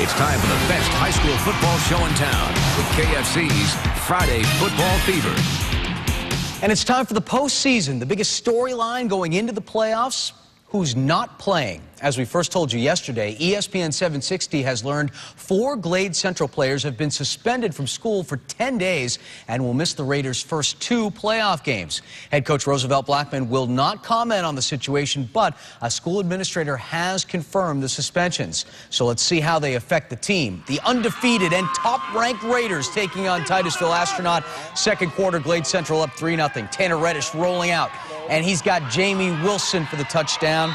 It's time for the best high school football show in town with KFC's Friday Football Fever. And it's time for the postseason, the biggest storyline going into the playoffs. Who's not playing? As we first told you yesterday, ESPN 760 has learned 4 Glade Central players have been suspended from school for 10 days and will miss the Raiders' first 2 playoff games. Head coach Roosevelt Blackman will not comment on the situation, but a school administrator has confirmed the suspensions. So let's see how they affect the team. The undefeated and top-ranked Raiders taking on Titusville Astronaut. Second quarter, Glade Central up 3-0. Tanner Reddish rolling out, and he's got Jamie Wilson for the touchdown.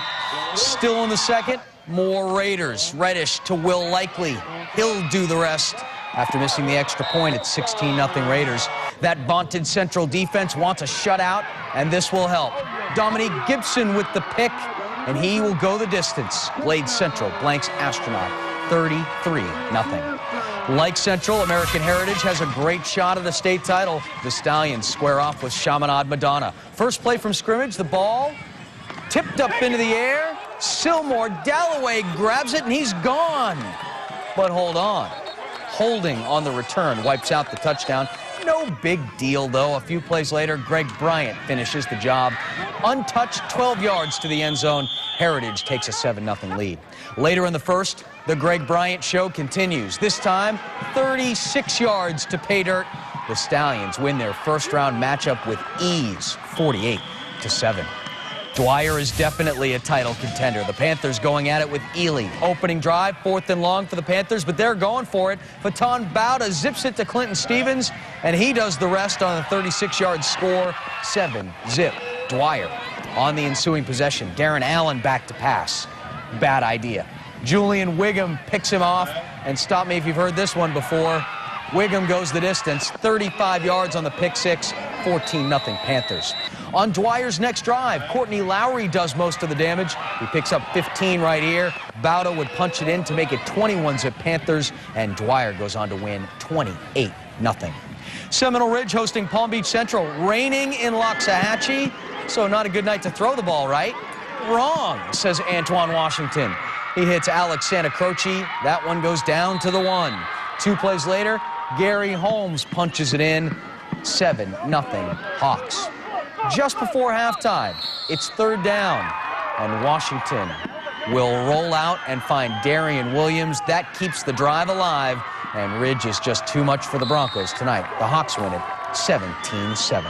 Still in the second, more Raiders. Reddish to Will Likely. He'll do the rest after missing the extra point at 16-0 Raiders. That vaunted Central defense wants a shutout, and this will help. Dominique Gibson with the pick, and he will go the distance. Glade Central blanks Astronaut 33-0. Like Central, American Heritage has a great shot at the state title. The Stallions square off with CHAMINADE-MADONNA. First play from scrimmage, the ball tipped up into the air. Sillmore Dalloway grabs it, and he's gone. But hold on. Holding on the return wipes out the touchdown. No big deal, though. A few plays later, Greg Bryant finishes the job. Untouched, 12 yards to the end zone. Heritage takes a 7-0 lead. Later in the first, the Greg Bryant show continues. This time, 36 yards to pay dirt. The Stallions win their first-round matchup with ease, 48-7. Dwyer is definitely a title contender. The Panthers going at it with Ely. Opening drive, 4th and long for the Panthers, but they're going for it. Faton Bauda zips it to Clinton Stevens, and he does the rest on a 36-yard score. 7-zip. Dwyer on the ensuing possession. Darren Allen back to pass. Bad idea. Julian Wiggum picks him off, and stop me if you've heard this one before. Wiggum goes the distance, 35 yards on the pick six, 14-0 Panthers. On Dwyer's next drive, Courtney Lowry does most of the damage. He picks up 15 right here. Bauda would punch it in to make it 21-zip Panthers, and Dwyer goes on to win 28-0. Seminole Ridge hosting Palm Beach Central, raining in Loxahatchee, so not a good night to throw the ball, right? Wrong, says Antoine Washington. He hits Alex Santa Croce. That one goes down to the 1. 2 plays later, Gary Holmes punches it in. 7-0 Hawks. Just before halftime, it's 3rd down, and Washington will roll out and find Darian Williams. That keeps the drive alive, and Ridge is just too much for the Broncos tonight. The Hawks win it 17-7.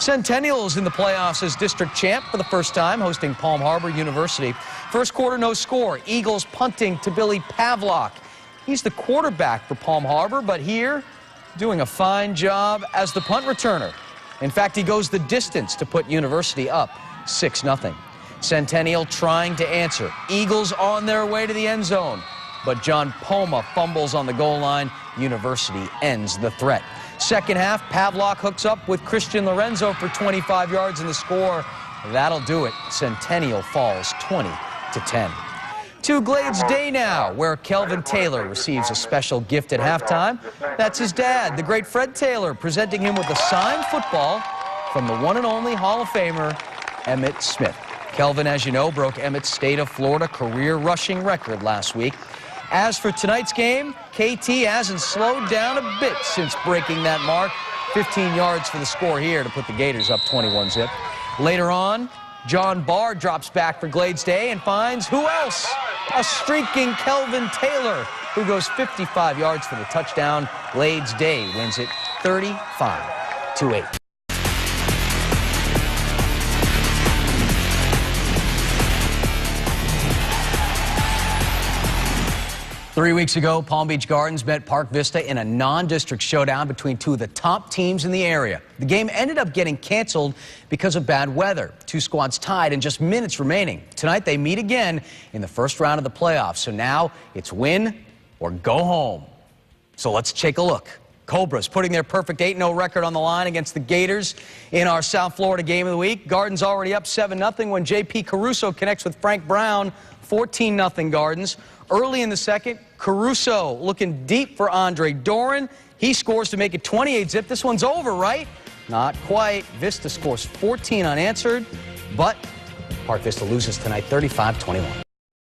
Centennial is in the playoffs as district champ for the first time, hosting Palm Harbor University. First quarter, no score. Eagles punting to Billy Pavlock. He's the quarterback for Palm Harbor, but here, doing a fine job as the punt returner. In fact, he goes the distance to put University up 6-0. Centennial trying to answer. Eagles on their way to the end zone, but John Poma fumbles on the goal line. University ends the threat. Second half, Pavlock hooks up with Christian Lorenzo for 25 yards in the score. That'll do it. Centennial falls 20-10. To Glade's Day now, where Kelvin Taylor receives a special gift at halftime. That's his dad, the great Fred Taylor, presenting him with a signed football from the one and only Hall of Famer, Emmitt Smith. Kelvin, as you know, broke Emmitt's state of Florida career rushing record last week. As for tonight's game, KT hasn't slowed down a bit since breaking that mark. 15 yards for the score here to put the Gators up 21-zip. Later on, John Barr drops back for Glade's Day and finds who else? A streaking Kelvin Taylor, who goes 55 yards for the touchdown. Glade's Day wins it 35-8. 3 weeks ago, Palm Beach Gardens met Park Vista in a non-district showdown between 2 of the top teams in the area. The game ended up getting canceled because of bad weather. 2 squads tied and just minutes remaining. Tonight, they meet again in the first round of the playoffs. So now it's win or go home. So let's take a look. Cobras putting their perfect 8-0 record on the line against the Gators in our South Florida game of the week. Gardens already up 7-0 when J.P. Caruso connects with Frank Brown. 14-0 Gardens. Early in the second, Caruso looking deep for Andre Doran. He scores to make it 28-zip. This one's over, right? Not quite. Vista scores 14 unanswered, but Park Vista loses tonight 35-21.